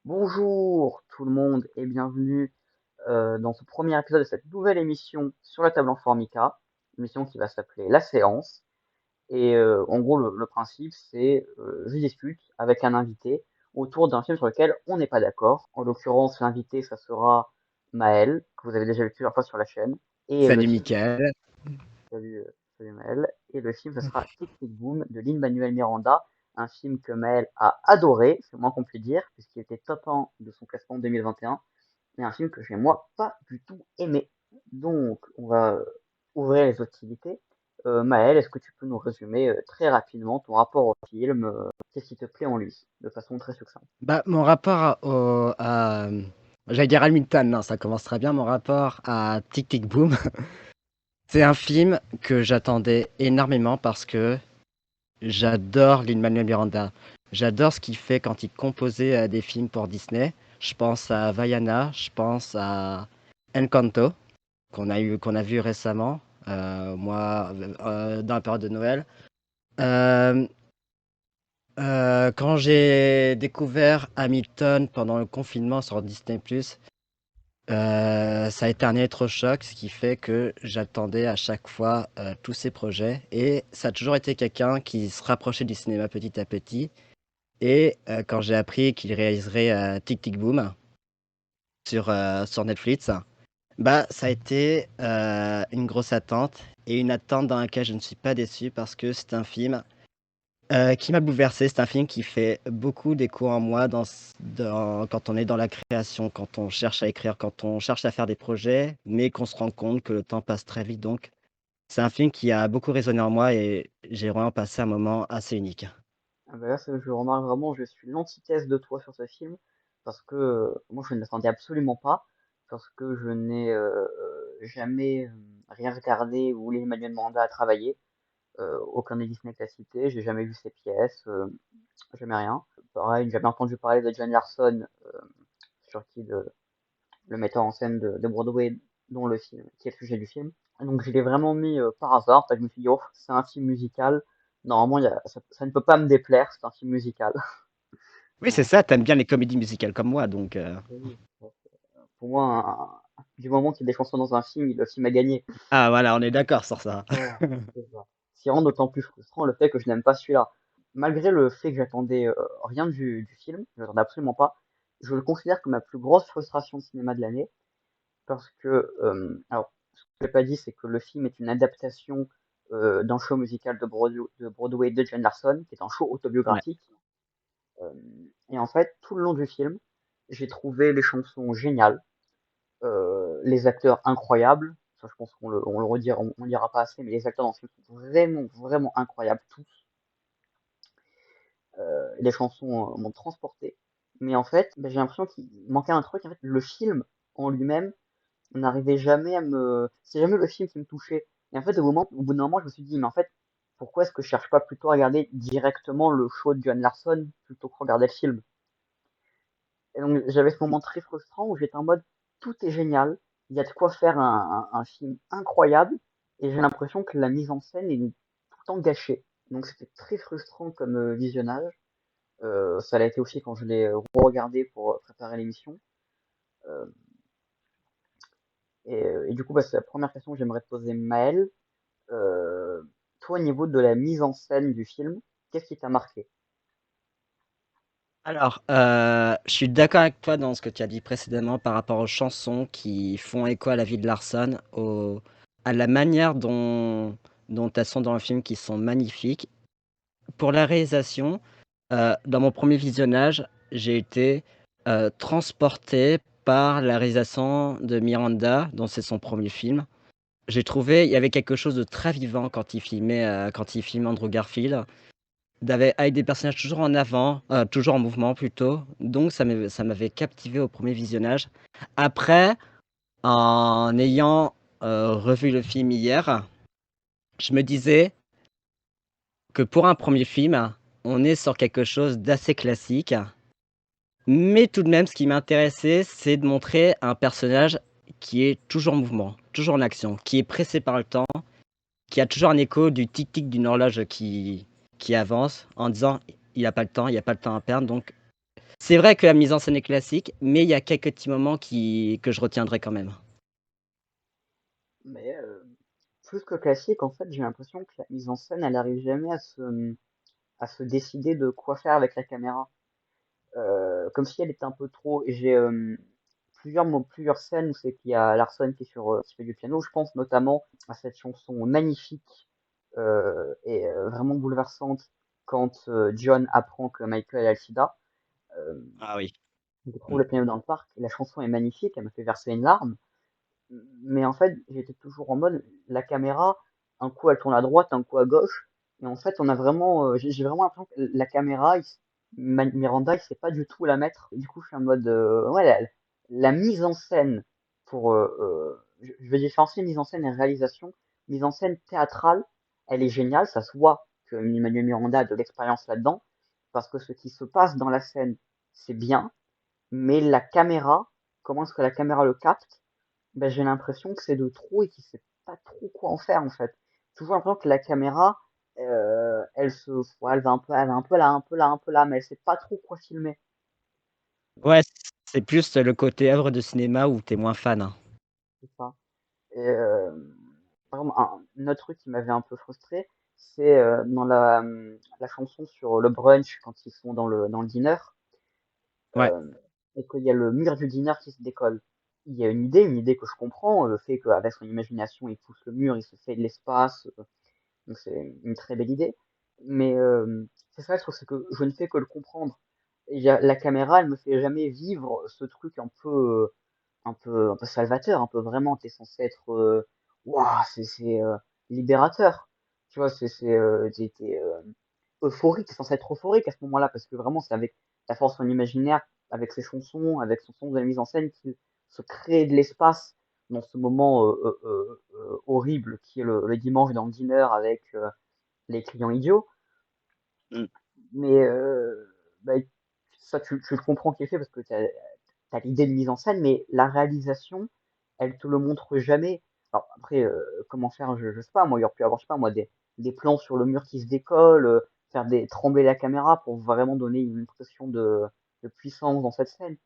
Bonjour tout le monde et bienvenue dans ce premier épisode de cette nouvelle émission sur la table en Formica, une émission qui va s'appeler La Séance. Et en gros, le principe, c'est je discute avec un invité autour d'un film sur lequel on n'est pas d'accord. En l'occurrence, l'invité, ça sera Maël, que vous avez déjà vu plusieurs fois sur la chaîne. Et le Salut film, Mickaël. salut, salut Maël. Et le film, ce sera Tic Tic Boom de Lin-Manuel Miranda, un film que Maël a adoré, c'est le moins qu'on puisse dire, puisqu'il était top 1 de son classement 2021. Et un film que j'ai moi pas du tout aimé. Donc, on va ouvrir les hostilités. Maël, est-ce que tu peux nous résumer très rapidement ton rapport au film, qu'est-ce qui te plaît en lui, de façon très succincte? Mon rapport j'allais dire Hamilton, non, ça commence très bien. Mon rapport à Tic Tic Boom, c'est un film que j'attendais énormément parce que j'adore Lin-Manuel Miranda. J'adore ce qu'il fait quand il composait des films pour Disney. Je pense à Vaiana, je pense à Encanto, qu'on a vu récemment, dans la période de Noël. Euh, Quand j'ai découvert Hamilton pendant le confinement sur Disney+, ça a été un électrochoc, ce qui fait que j'attendais à chaque fois tous ses projets. Et ça a toujours été quelqu'un qui se rapprochait du cinéma petit à petit. Et quand j'ai appris qu'il réaliserait Tic Tic Boom sur Netflix, ça a été une grosse attente. Et une attente dans laquelle je ne suis pas déçu parce que c'est un film qui m'a bouleversé. C'est un film qui fait beaucoup d'écho en moi quand on est dans la création, quand on cherche à écrire, quand on cherche à faire des projets, mais qu'on se rend compte que le temps passe très vite. Donc, c'est un film qui a beaucoup résonné en moi et j'ai vraiment passé un moment assez unique. Ah bah là, je remarque vraiment, je suis l'antithèse de toi sur ce film, parce que moi je ne l'attendais absolument pas, parce que je n'ai jamais rien regardé où Lin-Manuel Miranda a travaillé. Aucun des Disney que t'as cité, j'ai jamais vu ses pièces, jamais rien. Pareil, j'ai jamais entendu parler de John Larson, sur qui le metteur en scène de Broadway, dont le film, qui est le sujet du film. Et donc je l'ai vraiment mis par hasard, parce que je me suis dit, oh, c'est un film musical. Normalement, ça ne peut pas me déplaire, c'est un film musical. Oui, c'est ça, t'aimes bien les comédies musicales comme moi, donc Oui. Pour moi, du moment qu'il y a des chansons dans un film, le film a gagné. ah voilà, on est d'accord sur ça. Voilà, c'est ça. Ce qui rend d'autant plus frustrant le fait que je n'aime pas celui-là. Malgré le fait que j'attendais rien du film, je l'attendais absolument pas, je le considère comme ma plus grosse frustration de cinéma de l'année, parce que, alors, ce que j'ai pas dit, c'est que le film est une adaptation d'un show musical de Broadway de Jane Larson, qui est un show Ouais. autobiographique. Euh, et en fait, tout le long du film, j'ai trouvé les chansons géniales, les acteurs incroyables. Ça, je pense qu'on le redira, on dira pas assez, mais les acteurs dans ce film sont vraiment, vraiment incroyables tous. Les chansons m'ont transporté. Mais en fait, j'ai l'impression qu'il manquait un truc. En fait, le film en lui-même n'arrivait jamais à me. C'est jamais le film qui me touchait. Et en fait, au bout d'un moment, je me suis dit, mais en fait, pourquoi est-ce que je cherche pas plutôt à regarder directement le show de John Larson plutôt que regarder le film? Et donc, j'avais ce moment très frustrant où j'étais en mode, tout est génial, il y a de quoi faire un film incroyable, et j'ai l'impression que la mise en scène est tout le temps gâchée. Donc, c'était très frustrant comme visionnage. Ça l'a été aussi quand je l'ai re-regardé pour préparer l'émission. Euh, et du coup, bah, c'est la première question que j'aimerais te poser, Maël. Euh, Toi, au niveau de la mise en scène du film, qu'est-ce qui t'a marqué? Alors, je suis d'accord avec toi dans ce que tu as dit précédemment par rapport aux chansons qui font écho à la vie de Larson, à la manière dont elles sont dans le film qui sont magnifiques. Pour la réalisation, dans mon premier visionnage, j'ai été transporté par la réalisation de Miranda, dont c'est son premier film. J'ai trouvé il y avait quelque chose de très vivant quand il filme Andrew Garfield. Avec des personnages toujours en avant, toujours en mouvement plutôt, donc ça m'avait captivé au premier visionnage. Après, en ayant, revu le film hier, je me disais que pour un premier film, on est sur quelque chose d'assez classique, mais tout de même ce qui m'intéressait, c'est de montrer un personnage qui est toujours en mouvement, toujours en action, qui est pressé par le temps, qui a toujours un écho du tic-tic d'une horloge qui avance en disant: «Il a pas le temps, il y a pas le temps à perdre», donc C'est vrai que la mise en scène est classique, mais il y a quelques petits moments que je retiendrai quand même. Mais plus que classique, en fait, j'ai l'impression que la mise en scène, elle arrive jamais à se décider de quoi faire avec la caméra. Comme si elle était un peu trop. Et j'ai plusieurs scènes où c'est qu'il y a Larson qui fait du piano. Je pense notamment à cette chanson magnifique et vraiment bouleversante quand John apprend que Michael a le sida. Euh, Ah oui. il trouve Mmh. le piano dans le parc. La chanson est magnifique, elle me fait verser une larme. Mais en fait, j'étais toujours en mode, la caméra, un coup elle tourne à droite, un coup à gauche, et en fait, on a vraiment, j'ai vraiment l'impression que la caméra, Miranda, il sait pas du tout la mettre. Et du coup, je suis en mode, ouais, la mise en scène pour, je vais différencier mise en scène et réalisation. Mise en scène théâtrale, elle est géniale, ça se voit que Emmanuel Miranda a de l'expérience là-dedans, parce que ce qui se passe dans la scène, c'est bien, mais la caméra, comment est-ce que la caméra le capte? Ben, j'ai l'impression que c'est de trop et qu'il sait pas trop quoi en faire en fait. Toujours l'impression que la caméra, ouais, elle va un peu là, un peu là, un peu là, mais elle sait pas trop quoi filmer. Ouais, c'est plus le côté œuvre de cinéma où tu es moins fan, hein. C'est ça. Et par exemple, un autre truc qui m'avait un peu frustré, c'est dans la chanson sur le brunch quand ils sont dans le dîner, Ouais. euh, et qu'il y a le mur du dîner qui se décolle. Il y a une idée que je comprends, le fait qu'avec son imagination, il pousse le mur, il se fait de l'espace. Donc c'est une très belle idée. Mais c'est ça, je trouve, c'est que je ne fais que le comprendre. Et la caméra, elle me fait jamais vivre ce truc un peu salvateur, un peu vraiment. T'es censé être, waouh, c'est libérateur. Tu vois, t'es euphorique. T'es censé être euphorique à ce moment-là parce que vraiment, c'est avec la force de son imaginaire, avec ses chansons, avec son son de la mise en scène, qu'il se crée de l'espace dans ce moment horrible qui est le dimanche dans le dîner avec les clients idiots. Mmh. Mais bah, ça, tu le comprends qui est fait parce que t'as l'idée de mise en scène, mais la réalisation, elle te le montre jamais. Alors après, comment faire, je sais pas, moi, il aurait pu avoir, je sais pas, moi, des plans sur le mur qui se décolle, faire trembler la caméra pour vraiment donner une impression de puissance dans cette scène.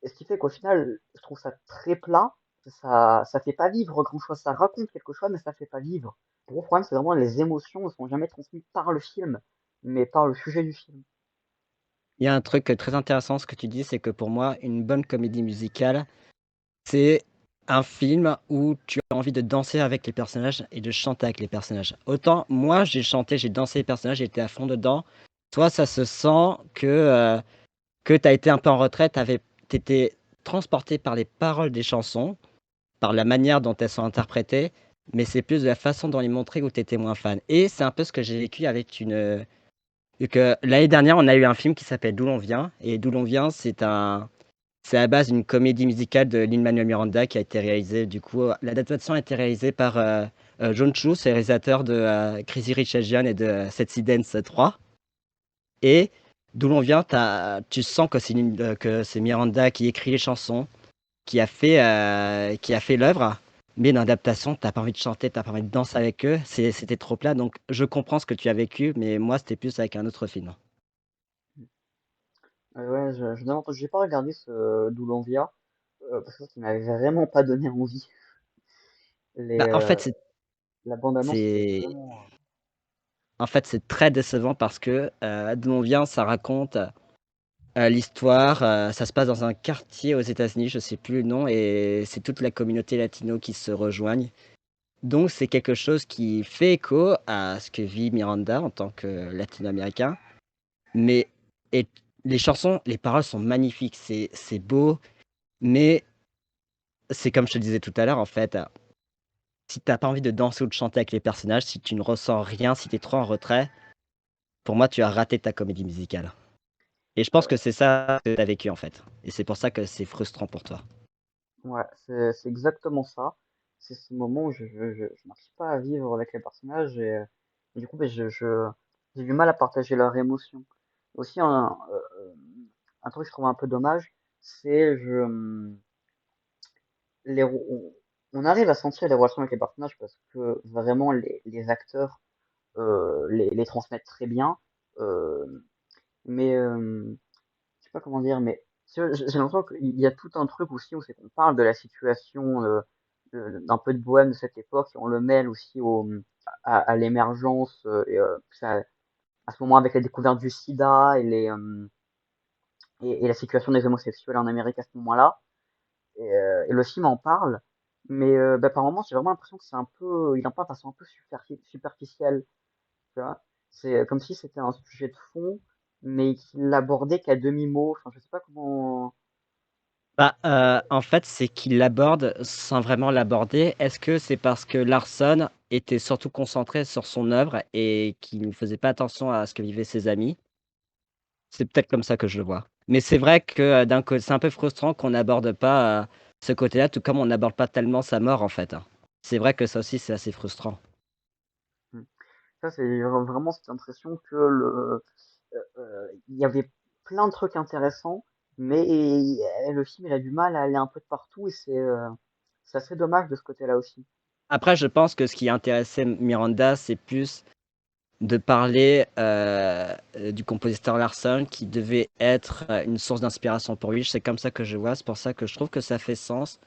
Et ce qui fait qu'au final, je trouve ça très plat. Ça fait pas vivre grand-chose. Ça raconte quelque chose, mais ça fait pas vivre. Le gros problème, c'est vraiment les émotions ne sont jamais transmises par le film, mais par le sujet du film. Il y a un truc, très intéressant ce que tu dis, c'est que pour moi, une bonne comédie musicale, c'est un film où tu as envie de danser avec les personnages et de chanter avec les personnages. Autant moi, j'ai chanté, j'ai dansé les personnages, j'étais à fond dedans. Toi, ça se sent que tu as été un peu en retraite, tu étais transporté par les paroles des chansons, par la manière dont elles sont interprétées, mais c'est plus de la façon dont ils montraient où tu étais moins fan. Et c'est un peu ce que j'ai vécu avec vu que l'année dernière, on a eu un film qui s'appelle D'où l'on vient, et D'où l'on vient, c'est à la base une comédie musicale de Lin-Manuel Miranda qui a été réalisée, du coup, l'adaptation a été réalisée par John Chu, c'est le réalisateur de Crazy Rich Asians et de Sexy Dance 3. Et D'où l'on vient, tu sens que que c'est Miranda qui écrit les chansons, qui a fait l'œuvre, mais dans l'adaptation, t'as pas envie de chanter, t'as pas envie de danser avec eux, c'était trop plat. Donc je comprends ce que tu as vécu, mais moi, c'était plus avec un autre film. Ouais, j'ai pas regardé ce d'où l'on vient, parce que ça m'avait vraiment pas donné envie. Les, Bah, la bande-annonce était c'est vraiment. en fait, c'est très décevant parce que, d'où on vient, ça raconte, l'histoire, ça se passe dans un quartier aux États-Unis, je sais plus le nom et c'est toute la communauté latino qui se rejoignent. Donc c'est quelque chose qui fait écho à ce que vit Miranda en tant que latino-américain, mais et les chansons, les paroles sont magnifiques, c'est beau, mais c'est comme je te disais tout à l'heure, en fait, si tu as pas envie de danser ou de chanter avec les personnages, si tu ne ressens rien, si tu es trop en retrait, pour moi, tu as raté ta comédie musicale. Et je pense que c'est ça que tu as vécu, en fait. Et c'est pour ça que c'est frustrant pour toi. Ouais, c'est exactement ça. C'est ce moment où je n'arrive pas à vivre avec les personnages et du coup, ben, j'ai du mal à partager leurs émotions. Aussi, un truc que je trouve un peu dommage, c'est on arrive à sentir les relations avec les personnages parce que vraiment les acteurs les transmettent très bien. Euh, mais sais pas comment dire, mais j'ai l'impression qu'il y a tout un truc aussi où c'est qu'on parle de la situation d'un peu de bohème de cette époque et on le mêle aussi à l'émergence à ce moment avec la découverte du sida et la situation des homosexuels en Amérique à ce moment-là. Et le film en parle, mais bah, par moments j'ai vraiment l'impression que c'est un peu, il en parle de façon un peu superficielle, tu vois. C'est comme si c'était un sujet de fond, mais qu'il l'abordait qu'à demi-mot. Enfin, je sais pas comment. Bah, en fait, c'est qu'il l'aborde sans vraiment l'aborder. Est-ce que c'est parce que Larson était surtout concentré sur son œuvre et qu'il ne faisait pas attention à ce que vivaient ses amis? C'est peut-être comme ça que je le vois. Mais c'est vrai que, d'un cô c'est un peu frustrant qu'on n'aborde pas, ce côté-là, tout comme on n'aborde pas tellement sa mort, en fait, hein. C'est vrai que ça aussi, c'est assez frustrant. Hmm. Ça, c'est vraiment cette impression que il y avait plein de trucs intéressants, mais le film il a du mal à aller un peu de partout et c'est assez dommage de ce côté-là aussi. Après, je pense que ce qui intéressait Miranda, c'est plus de parler, du compositeur Larson qui devait être, une source d'inspiration pour lui. C'est comme ça que je vois, c'est pour ça que je trouve que ça fait sens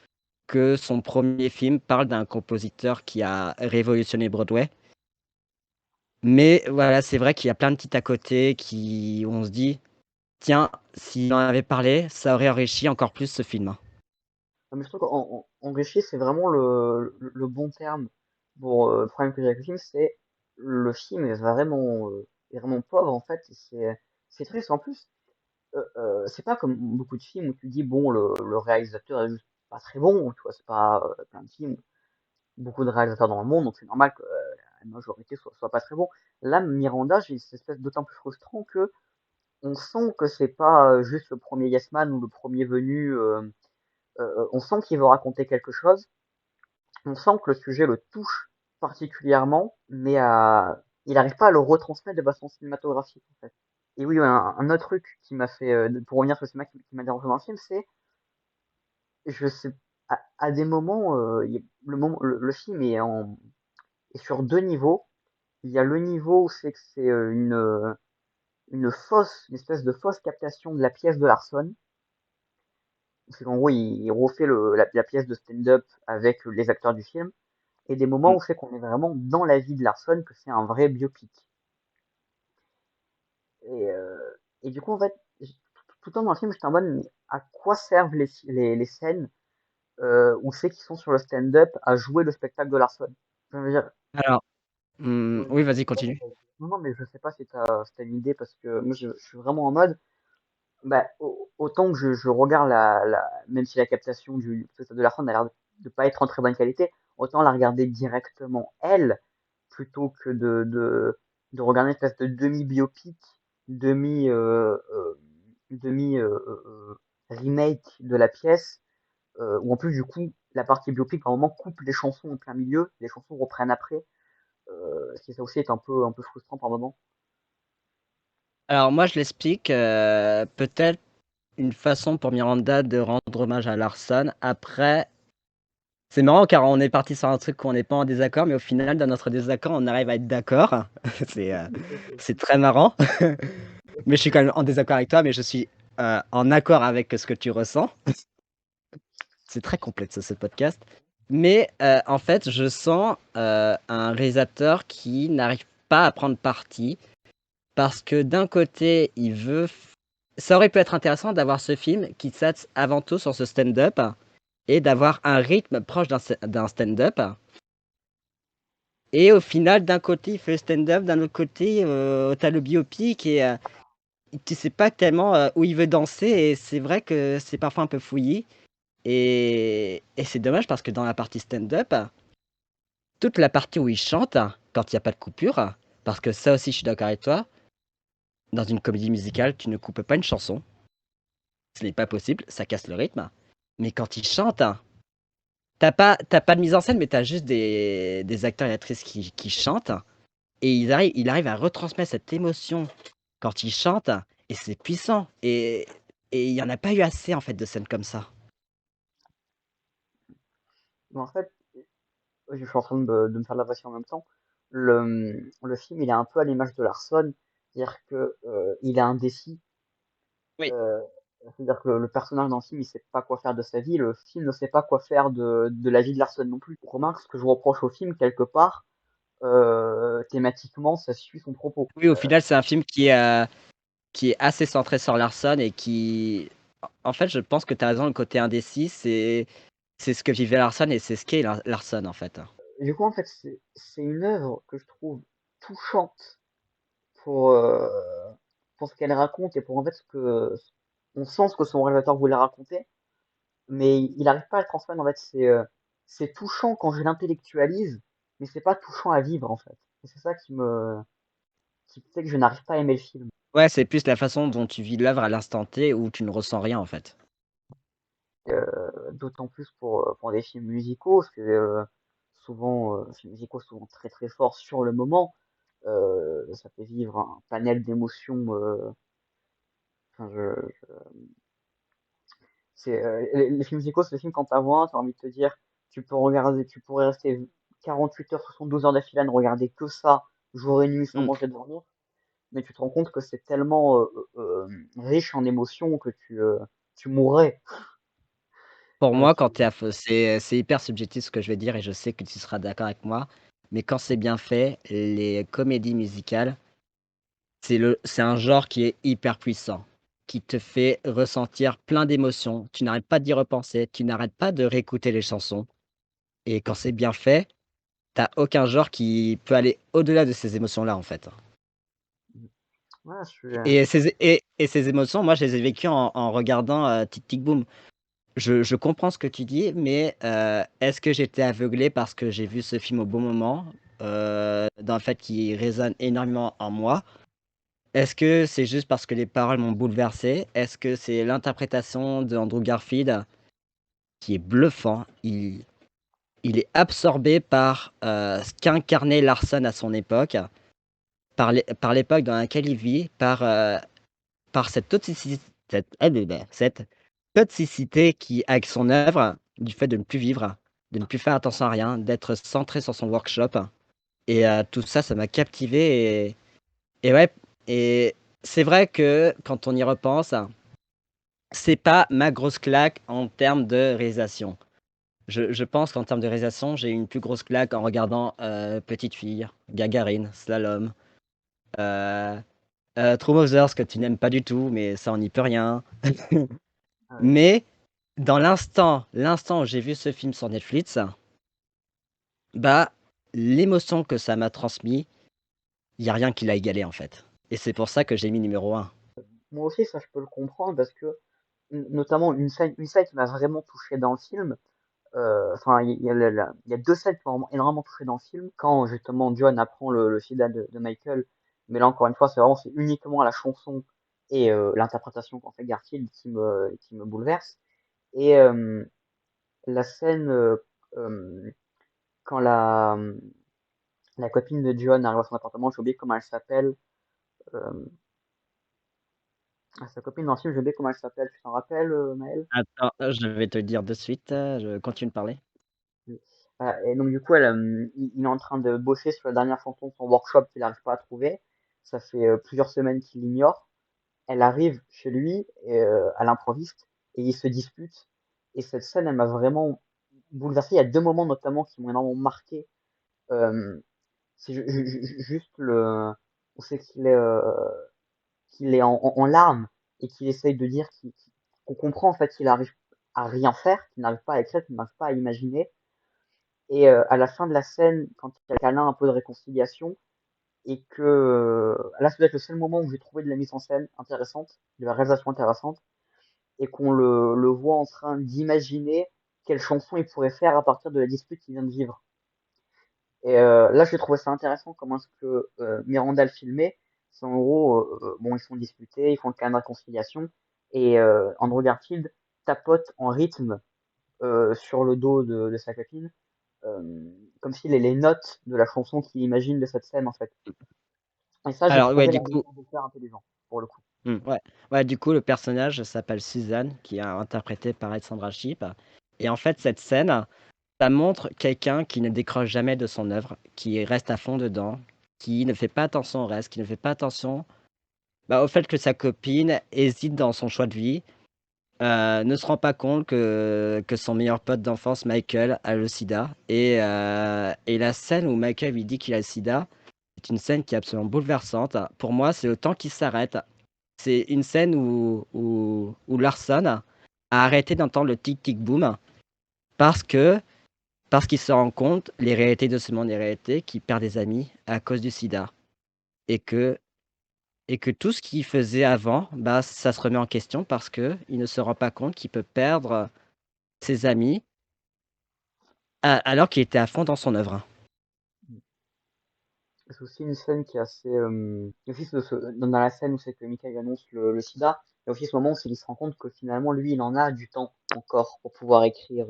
que son premier film parle d'un compositeur qui a révolutionné Broadway. Mais voilà, c'est vrai qu'il y a plein de titres à côté qui où on se dit: «Tiens, s'il en avait parlé, ça aurait enrichi encore plus ce film», hein. Ah, mais je trouve qu'enrichi, c'est vraiment le bon terme pour le problème que j'ai avec le film, c'est le film est vraiment pauvre en fait. C'est triste en plus. C'est pas comme beaucoup de films où tu dis bon le réalisateur est juste pas très bon, tu vois, c'est pas plein de films, beaucoup de réalisateurs dans le monde, donc c'est normal que la majorité soit pas très bon. Là, Miranda, j'ai cette espèce d'autant plus frustrant que on sent que c'est pas juste le premier Yes Man ou le premier venu. On sent qu'il veut raconter quelque chose. On sent que le sujet le touche particulièrement, mais il n'arrive pas à le retransmettre de façon cinématographique, en fait. Et oui, un autre truc qui m'a fait, pour revenir sur le cinéma qui m'a dérangé dans le film, c'est, je sais, à des moments, le film est sur deux niveaux. Il y a le niveau où c'est que c'est une espèce de fausse captation de la pièce de Larson. C'est qu'en gros, il refait la pièce de stand-up avec les acteurs du film. Et des moments Mmh. où c'est qu'on est vraiment dans la vie de Larson, que c'est un vrai biopic. Et du coup, en fait, tout le temps dans le film, j'étais en mode, mais à quoi servent les scènes où c'est qu'ils sont sur le stand-up à jouer le spectacle de Larson? Je veux dire, Alors, ouais, oui, vas-y, ouais, continue. non, non, mais je sais pas si t'as une idée, parce que moi, je suis vraiment en mode, bah, autant que je regarde même si la captation du spectacle de Larson a l'air de pas être en très bonne qualité, autant la regarder directement elle, plutôt que de regarder une espèce de demi-biopic, demi, euh, euh, demi remake de la pièce, où en plus du coup la partie biopic à un moment coupe les chansons en plein milieu, les chansons reprennent après, ce qui ça aussi est un peu frustrant par moment. Alors moi, je l'explique, peut-être une façon pour Miranda de rendre hommage à Larson. Après, c'est marrant car on est parti sur un truc où on n'est pas en désaccord, mais au final, dans notre désaccord, on arrive à être d'accord. C'est, c'est très marrant. Mais je suis quand même en désaccord avec toi, mais je suis, en accord avec ce que tu ressens. C'est très complexe ce podcast. Mais, en fait, je sens, un réalisateur qui n'arrive pas à prendre parti parce que d'un côté, il veut f ça aurait pu être intéressant d'avoir ce film qui s'axe avant tout sur ce stand-up et d'avoir un rythme proche d'un stand-up. Et au final, d'un côté, il fait le stand-up, d'un autre côté, tu le biopic et tu sais pas tellement, où il veut danser et c'est vrai que c'est parfois un peu fouillis et c'est dommage parce que dans la partie stand-up, toute la partie où il chante, quand il y a pas de coupure, parce que ça aussi je suis d'accord avec toi, dans une comédie musicale, tu ne coupes pas une chanson, ce n'est pas possible, ça casse le rythme. Mais quand il chante, t'as pas de mise en scène, mais t'as juste des acteurs et actrices qui chantent et il arrive à retransmettre cette émotion quand il chante et c'est puissant et il y en a pas eu assez en fait de scènes comme ça. Mais en fait, je suis en train de me faire de la passion en même temps. Le film, il est un peu à l'image de Larson, c'est-à-dire que il est indécis. Oui. C'est-à-dire que le personnage dans le film, il sait pas quoi faire de sa vie, le film ne sait pas quoi faire de la vie de Larson non plus. Remarque, ce que je reproche au film, quelque part, thématiquement, ça suit son propos. Oui, au final, c'est un film qui est assez centré sur Larson et qui en fait, je pense que tu as raison, le côté indécis, c'est ce que vivait Larson et c'est ce qu'est Larson, en fait. Du coup, en fait, c'est une œuvre que je trouve touchante pour, pour ce qu'elle raconte et pour en fait ce que on sent ce que son réalisateur voulait raconter, mais il n'arrive pas à le transmettre. En fait, c'est touchant quand je l'intellectualise, mais c'est pas touchant à vivre en fait. Et c'est ça qui fait que je n'arrive pas à aimer le film. Ouais, c'est plus la façon dont tu vis l'œuvre à l'instant T où tu ne ressens rien, en fait. D'autant plus pour des films musicaux, parce que souvent, films musicaux souvent très très forts sur le moment, ça fait vivre un panel d'émotions. Enfin, les films musicaux, c'est des films quand t'as 20, t'as envie de te dire, tu pourrais rester 48 heures, 72 heures d'affilée à ne regarder que ça, jour et nuit, sans Mmh. manger de dormir. Mais tu te rends compte que c'est tellement riche en émotions que tu mourrais. Pour Euh, moi, quand tu- tu es à feu c'est hyper subjectif ce que je vais dire et je sais que tu seras d'accord avec moi, mais quand c'est bien fait, les comédies musicales, c'est un genre qui est hyper puissant, qui te fait ressentir plein d'émotions. Tu n'arrêtes pas d'y repenser, tu n'arrêtes pas de réécouter les chansons et quand c'est bien fait, tu as aucun genre qui peut aller au-delà de ces émotions-là, en fait. Ouais, Et ces émotions, moi, je les ai vécues en regardant, Tic Tic Boom. Je comprends ce que tu dis, mais est-ce que j'étais aveuglé parce que j'ai vu ce film au bon moment, dans le fait qu'il résonne énormément en moi? Est-ce que c'est juste parce que les paroles m'ont bouleversé? Est-ce que c'est l'interprétation d'Andrew Garfield qui est bluffant? Il est absorbé par, ce qu'incarnait Larson à son époque, par l'époque dans laquelle il vit, par cette toxicité qui avec son œuvre, du fait de ne plus vivre, de ne plus faire attention à rien, d'être centré sur son workshop et tout ça, ça m'a captivé et ouais et c'est vrai que quand on y repense, c'est pas ma grosse claque en termes de réalisation. Je pense qu'en termes de réalisation, j'ai eu une plus grosse claque en regardant, Petite fille, Gagarine, Slalom, heu True Mothers que tu n'aimes pas du tout, mais ça on n'y peut rien. ouais. Mais dans l'instant où j'ai vu ce film sur Netflix, bah, l'émotion que ça m'a transmis, il y a rien qui l'a égalé, en fait et c'est pour ça que j'ai mis numéro un. Moi aussi, ça, je peux le comprendre parce que, notamment, une scène qui m'a vraiment touché dans le film, enfin, il y a deux scènes qui m'ont vraiment énormément touché dans le film. Quand, justement, John apprend le sida de Michael, mais là, encore une fois, c'est uniquement la chanson et l'interprétation qu'en fait Garfield qui me bouleverse. Et la scène, quand la copine de John arrive à son appartement, j'ai oublié comment elle s'appelle. Euh, Sa copine dans le film, j'ai oublié comment elle s'appelle. Tu t'en rappelles, Maël? Attends, je vais te le dire de suite, je continue de parler. Et donc du coup, il est en train de bosser sur la dernière chanson de son workshop qu'il n'arrive pas à trouver. Ça fait plusieurs semaines qu'il l'ignore. Elle arrive chez lui à l'improviste et ils se disputent. Et cette scène, elle m'a vraiment bouleversé. Il y a deux moments notamment qui m'ont énormément marqué. Euh, c'est juste le, on sait qu'il est en larmes et qu'il essaye de dire qu'on comprend en fait qu'il arrive à rien faire, qu'il n'arrive pas à écrire, qu'il n'arrive pas à imaginer. Et à la fin de la scène, quand il y a câlin, un peu de réconciliation, et que là, c'est peut-être le seul moment où j'ai trouvé de la mise en scène intéressante, de la réalisation intéressante, et qu'on le voit en train d'imaginer quelle chanson il pourrait faire à partir de la dispute qu'il vient de vivre. Et là, j'ai trouvé ça intéressant comment est-ce que Miranda le filmait. C'est en gros, bon, ils sont disputés, ils font le câlin de réconciliation, et Andrew Garfield tapote en rythme sur le dos de sa copine comme si les notes de la chanson qu'il imagine de cette scène en fait. Et ça, j'ai Alors ouais, trouvé du la coup décision de faire intelligent pour le coup. ouais, ouais, du coup, le personnage s'appelle Suzanne, qui est interprétée par Alexandra Shipp et en fait, cette scène, ça montre quelqu'un qui ne décroche jamais de son œuvre, qui reste à fond dedans, qui ne fait pas attention au reste, qui ne fait pas attention, bah, au fait que sa copine hésite dans son choix de vie ne se rend pas compte que son meilleur pote d'enfance, Michael, a le sida et la scène où Michael lui dit qu'il a le sida, c'est une scène qui est absolument bouleversante. Pour moi, c'est le temps qui s'arrête. C'est une scène où Larson a arrêté d'entendre le tic tic boom parce que parce qu'il se rend compte les réalités de ce monde, les réalités qu'il perd des amis à cause du sida et que tout ce qu'il faisait avant, bah, ça se remet en question parce qu'il ne se rend pas compte qu'il peut perdre ses amis a alors qu'il était à fond dans son œuvre. C'est aussi une scène qui est assez. Il y a aussi dans la scène où c'est que Michael annonce le sida, il y a aussi ce moment où il se rend compte que finalement, lui, il en a du temps encore pour pouvoir écrire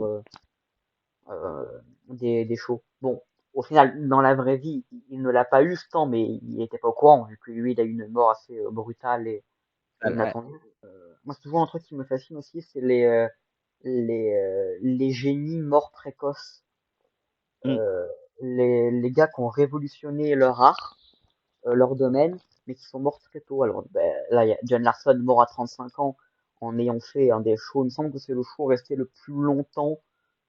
euh, des shows. Bon, au final, dans la vraie vie, il ne l'a pas eu ce temps, mais il n'était pas au courant, vu que lui, il a eu une mort assez brutale et Ouais. inattendue. Moi, c'est toujours un truc qui me fascine aussi, c'est les génies morts précoces. Mmh. Euh, les gars qui ont révolutionné leur art, leur domaine, mais qui sont morts très tôt. Alors, ben, là, il y a John Larson mort à 35 ans en ayant fait un des shows. Il me semble que c'est le show resté le plus longtemps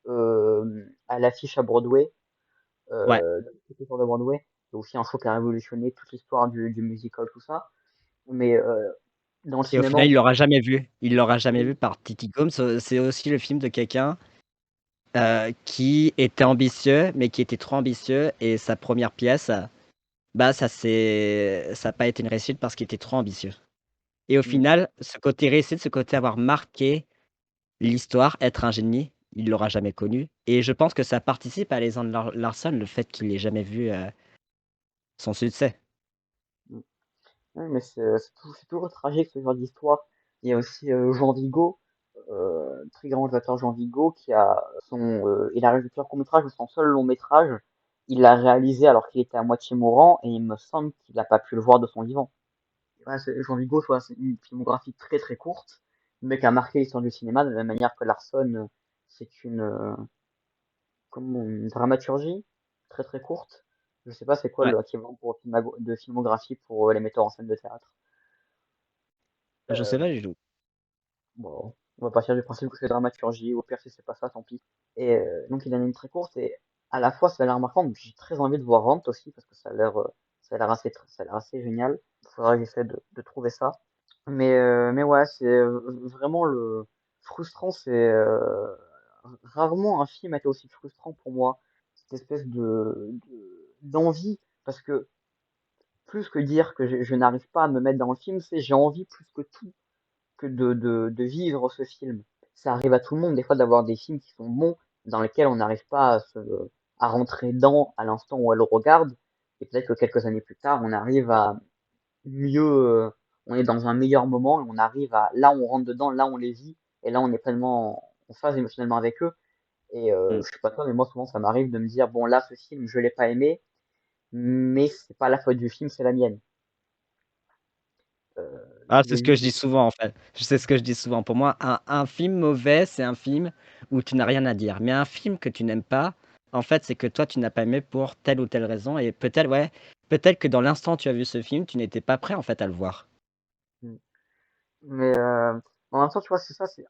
à l'affiche à Broadway, Ouais tout autour de Broadway. C'est aussi un show qui a révolutionné toute l'histoire du musical, tout ça. Mais dans le et au cinéma, final, il l'aura jamais vu. Il l'aura jamais vu oui, par Titi Gomes. C'est aussi le film de quelqu'un, qui était ambitieux, mais qui était trop ambitieux et sa première pièce, bah, ça a pas été une réussite parce qu'il était trop ambitieux et au mm, final, ce côté réussite, ce côté avoir marqué l'histoire, être un génie, il l'aura jamais connu et je pense que ça participe à Alexander Larson, le fait qu'il ait jamais vu, son succès. mm. Ouais, mais c'est toujours tragique ce genre d'histoire. Il y a aussi Jean Vigo, très grand réalisateur Jean Vigo, il a réalisé plusieurs courts-métrages, mais son seul long-métrage, il l'a réalisé alors qu'il était à moitié mourant, et il me semble qu'il n'a pas pu le voir de son vivant. Ouais, Jean Vigo, c'est une filmographie très très courte, mais qui a marqué l'histoire du cinéma de la même manière que Larson, c'est une dramaturgie très très courte. Je sais pas c'est quoi Ouais, le équivalent pour de filmographie pour les metteurs en scène de théâtre. je sais Euh, pas du tout. bon, on va partir du principe que c'est dramaturgie, au pire si c'est pas ça, tant pis. Et donc il en a une très courte et à la fois ça a l'air marquant, mais j'ai très envie de voir Rant aussi parce que ça a l'air assez génial. Il faudra que j'essaie de trouver ça. Mais ouais, c'est vraiment le frustrant, c'est rarement un film a été aussi frustrant pour moi. Cette espèce d'envie, parce que plus que dire que je n'arrive pas à me mettre dans le film, c'est j'ai envie plus que tout que de vivre ce film. Ça arrive à tout le monde, des fois, d'avoir des films qui sont bons, dans lesquels on n'arrive pas à rentrer dedans à l'instant où elle le regarde. Et peut-être que quelques années plus tard, on arrive à mieux, on est dans un meilleur moment, et on arrive à, là, on rentre dedans, là, on les vit, et là, on est pleinement en phase émotionnellement avec eux. Et Mmh. je sais pas toi, mais moi, souvent, ça m'arrive de me dire, bon, là, ce film, je l'ai pas aimé, mais c'est pas la faute du film, c'est la mienne. Ah, c'est J'ai ce que vu je dis souvent, en fait. Je sais ce que je dis souvent. Pour moi, un film mauvais, c'est un film où tu n'as rien à dire. Mais un film que tu n'aimes pas, en fait, c'est que toi, tu n'as pas aimé pour telle ou telle raison et peut-être, ouais, peut-être que dans l'instant où tu as vu ce film, tu n'étais pas prêt, en fait, à le voir. mm. Mais en même temps, tu vois, c'est ça, c'est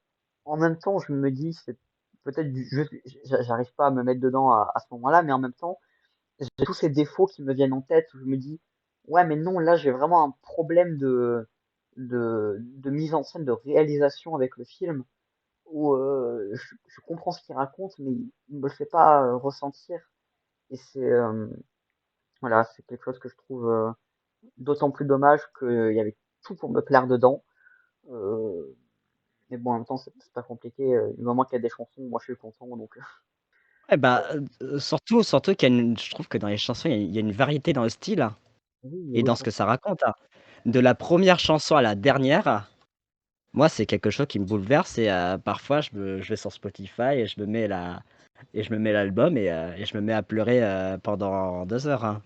en même temps, je me dis, c'est peut-être juste, j'arrive pas à me mettre dedans à ce moment-là, mais en même temps, j'ai tous ces défauts qui me viennent en tête où je me dis, ouais, mais non, là, j'ai vraiment un problème de mise en scène, de réalisation avec le film, où je comprends ce qu'il raconte, mais il me le fait pas ressentir. Et voilà, c'est quelque chose que je trouve d'autant plus dommage qu'il y avait tout pour me plaire dedans. Euh, Mais bon, en même temps, c'est pas compliqué. Du moment qu'il y a des chansons, moi je suis content. Donc, Ouais, bah, euh, surtout qu'il y a une je trouve que dans les chansons, il y a une variété dans le style hein, oui, et oui, dans ce ça que c'est ça raconte, hein. De la première chanson à la dernière, moi, c'est quelque chose qui me bouleverse et parfois je vais sur Spotify et je me mets l'album et je me mets à pleurer, pendant 2 heures, hein.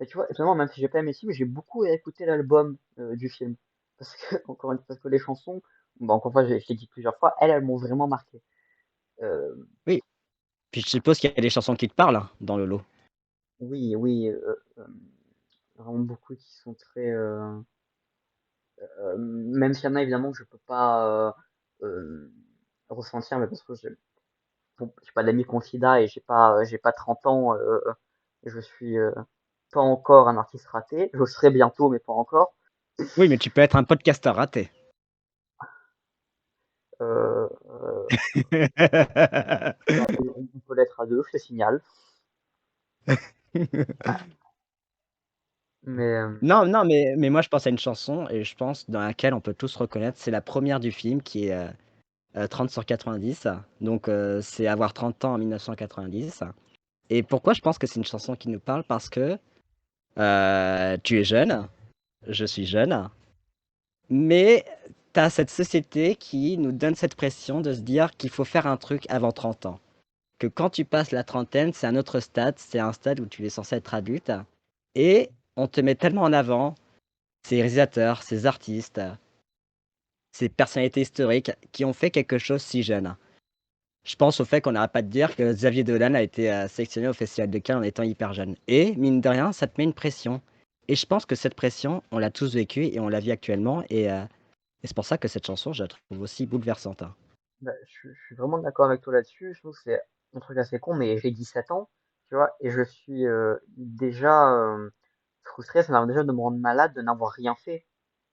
Et tu vois, finalement, même si j'ai pas aimé le film, j'ai beaucoup écouté l'album du film. Parce que, encore une fois, parce que les chansons, bah, encore une fois, je l'ai dit plusieurs fois, elles m'ont vraiment marqué. Euh, Oui, puis je suppose qu'il y a des chansons qui te parlent, hein, dans le lot? oui, oui, vraiment beaucoup qui sont très. Même s'il y en a évidemment que je peux pas ressentir, mais parce que j'ai pas d'amis confidats et j'ai pas 30 ans, et je suis pas encore un artiste raté. Je le serai bientôt, mais pas encore. Oui, mais tu peux être un podcasteur raté. Euh, euh, on peut l'être à deux, je te signale. Mais Non, non, mais moi je pense à une chanson et je pense dans laquelle on peut tous reconnaître, c'est la première du film qui est, 30 sur 90, donc c'est avoir 30 ans en 1990 et pourquoi je pense que c'est une chanson qui nous parle? Parce que, tu es jeune, je suis jeune, mais tu as cette société qui nous donne cette pression de se dire qu'il faut faire un truc avant 30 ans. Que quand tu passes la trentaine, c'est un autre stade, c'est un stade où tu es censé être adulte et on te met tellement en avant ces réalisateurs, ces artistes, ces personnalités historiques qui ont fait quelque chose si jeune. Je pense au fait qu'on n'arrête pas de dire que Xavier Dolan a été, sélectionné au Festival de Cannes en étant hyper jeune et mine de rien, ça te met une pression et je pense que cette pression, on l'a tous vécue et on la vit actuellement et c'est pour ça que cette chanson, je la trouve aussi bouleversante, hein. bah, je suis vraiment d'accord avec toi là-dessus. Je trouve que c'est un truc assez con, mais j'ai 17 ans, tu vois, et je suis déjà frustré. Ça m'arrive déjà de me rendre malade de n'avoir rien fait.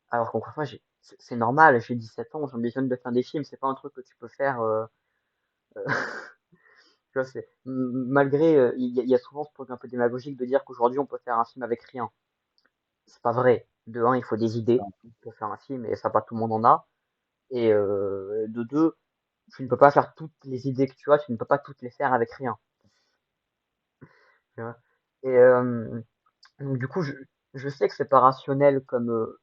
Alors qu'encore une fois, c'est normal, j'ai 17 ans, j'ambitionne de faire des films, c'est pas un truc que tu peux faire. Tu vois, malgré, il y a souvent ce truc un peu démagogique de dire qu'aujourd'hui on peut faire un film avec rien. C'est pas vrai. De un, il faut des idées pour faire un film et ça pas tout le monde en a. Et de deux, tu ne peux pas faire toutes les idées que tu as, tu ne peux pas toutes les faire avec rien. Tu vois. Et donc du coup, je sais que c'est pas rationnel comme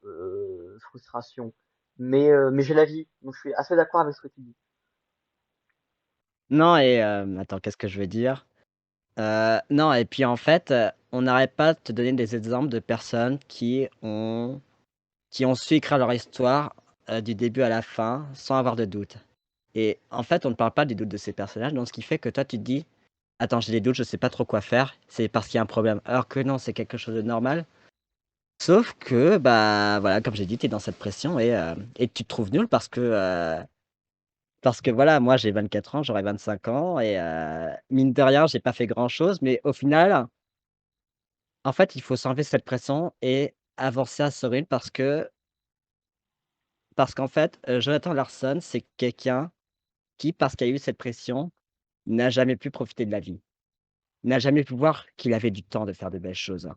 frustration, mais j'ai la vie, donc je suis assez d'accord avec ce que tu dis. Non et attends, qu'est-ce que je veux dire? Non et puis en fait, on n'arrête pas de te donner des exemples de personnes qui ont su écrire leur histoire, du début à la fin, sans avoir de doute. Et en fait, on ne parle pas des doutes de ces personnages, donc ce qui fait que toi, tu te dis: «Attends, j'ai des doutes, je sais pas trop quoi faire, c'est parce qu'il y a un problème». Alors que non, c'est quelque chose de normal. Sauf que, bah, voilà, comme j'ai dit, tu es dans cette pression et tu te trouves nul parce que voilà, moi j'ai 24 ans, j'aurai 25 ans et mine de rien, j'ai pas fait grand chose, mais au final, en fait, il faut s'enlever cette pression et avancer à son rythme parce qu'en fait, Jonathan Larson, c'est quelqu'un qui, parce qu'il y a eu cette pression, n'a jamais pu profiter de la vie. N'a jamais pu voir qu'il avait du temps de faire de belles choses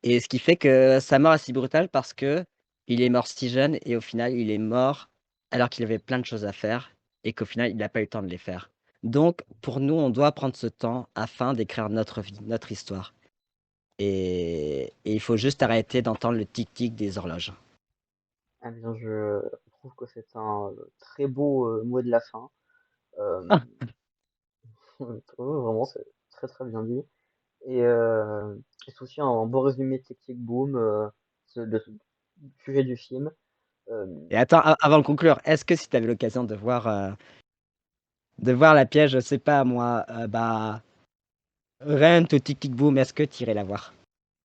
et ce qui fait que sa mort est si brutale parce qu'il est mort si jeune et au final, il est mort alors qu'il avait plein de choses à faire et qu'au final, il n'a pas eu le temps de les faire. Donc pour nous, on doit prendre ce temps afin d'écrire notre vie, notre histoire et il faut juste arrêter d'entendre le tic-tic des horloges. Eh bien, je trouve que c'est un très beau mot de la fin. Euh, vraiment, c'est très très bien dit. Et c'est aussi un beau résumé de Tic Tic Boom, du sujet du film. Euh, Et attends, a avant de conclure, est-ce que si tu avais l'occasion de voir la pièce, je sais pas moi, bah, Rent ou Tic Tic Boom, est-ce que tu irais la voir?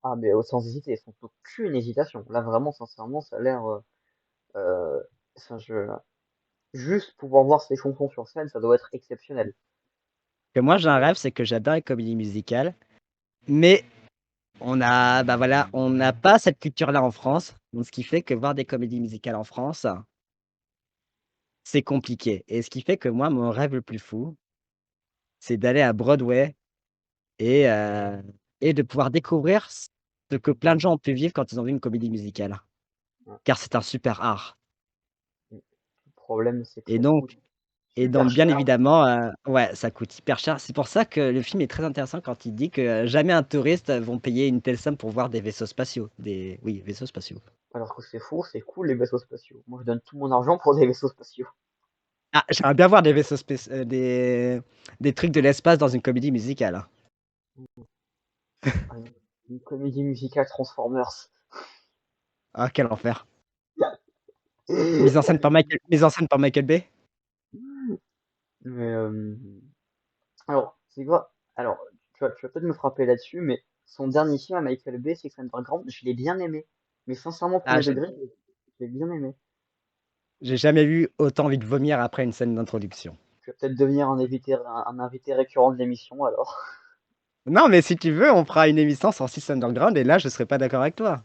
ah, mais sans hésiter, sans aucune hésitation. Là, vraiment, sincèrement, ça a l'air. Euh, enfin, juste pouvoir voir ces chansons sur scène, ça doit être exceptionnel. Que moi j'ai un rêve, c'est que j'adore les comédies musicales, mais bah, voilà, on n'a pas cette culture-là en France, donc ce qui fait que voir des comédies musicales en France, c'est compliqué et ce qui fait que moi, mon rêve le plus fou, c'est d'aller à Broadway et heu et de pouvoir découvrir ce que plein de gens ont pu vivre quand ils ont vu une comédie musicale, Ouais. car c'est un super art Le problème, c'est que et ça coûte et super donc bien cher. évidemment, ouais, ça coûte hyper cher. C'est pour ça que le film est très intéressant quand il dit que jamais un touriste vont payer une telle somme pour voir des vaisseaux spatiaux, vaisseaux spatiaux. Alors que c'est faux, c'est cool les vaisseaux spatiaux. Moi, je donne tout mon argent pour des vaisseaux spatiaux. Ah, j'aimerais bien voir des vaisseaux des trucs de l'espace dans une comédie musicale, hein. Ah, une comédie musicale Transformers. Ah, quel enfer. Mise en scène par Michael Bay? Mais alors, c'est quoi? Alors, tu vas peut-être me frapper là-dessus, mais son dernier film à Michael Bay, Six Underground, je l'ai bien aimé. Mais sincèrement, Ah, premier degré, j'ai bien aimé. j'ai jamais eu autant envie de vomir après une scène d'introduction. Je vais peut-être devenir un invité récurrent de l'émission alors. Non, mais si tu veux, on fera une émission sur Six Underground et là, je serai pas d'accord avec toi.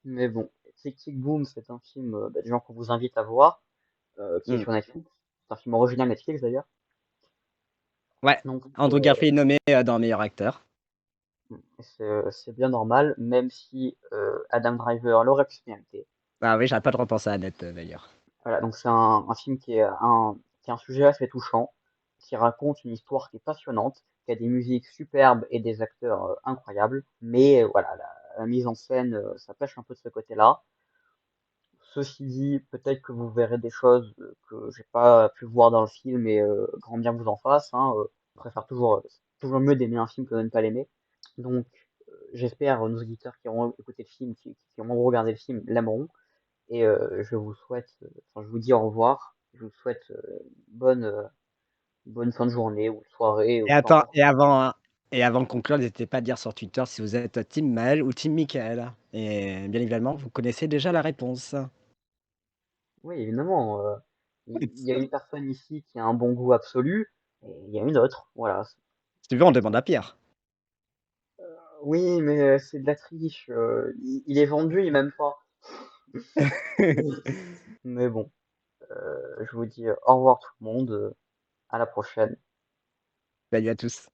Mais bon, Tic Tic Boom, c'est un film déjà qu'on vous invite à voir, qui est Mmh. sur Netflix. C'est un film original Netflix d'ailleurs. Ouais, Donc Andrew Garfield nommé, dans meilleur acteur. c'est bien normal, même si Adam Driver l'aurait pu se mériter. Ah oui, j'arrête pas de repenser à Annette, d'ailleurs. Voilà, donc c'est un film qui est un sujet assez touchant, qui raconte une histoire qui est passionnante, qui a des musiques superbes et des acteurs incroyables, mais voilà, la mise en scène, ça pêche un peu de ce côté-là. Ceci dit, peut-être que vous verrez des choses que j'ai pas pu voir dans le film et grand bien vous en fasse, hein, je préfère toujours mieux d'aimer un film que de ne pas l'aimer. Donc, j'espère nos auditeurs qui auront écouté le film, qui auront regardé le film, l'aimeront. Et je vous souhaite, enfin, je vous dis au revoir. Je vous souhaite bonne fin de journée ou de soirée Et ou peu attends, importe. et avant de conclure, n'hésitez pas à dire sur Twitter si vous êtes team Maël ou team Michael et bien évidemment, vous connaissez déjà la réponse. Oui, évidemment, il y a une personne ici qui a un bon goût absolu et il y a une autre. Voilà. Si tu veux, on demande à Pierre. Oui, mais c'est de la triche. Il est vendu, il m'aime pas. Mais bon, je vous dis au revoir tout le monde. À la prochaine. Salut à tous.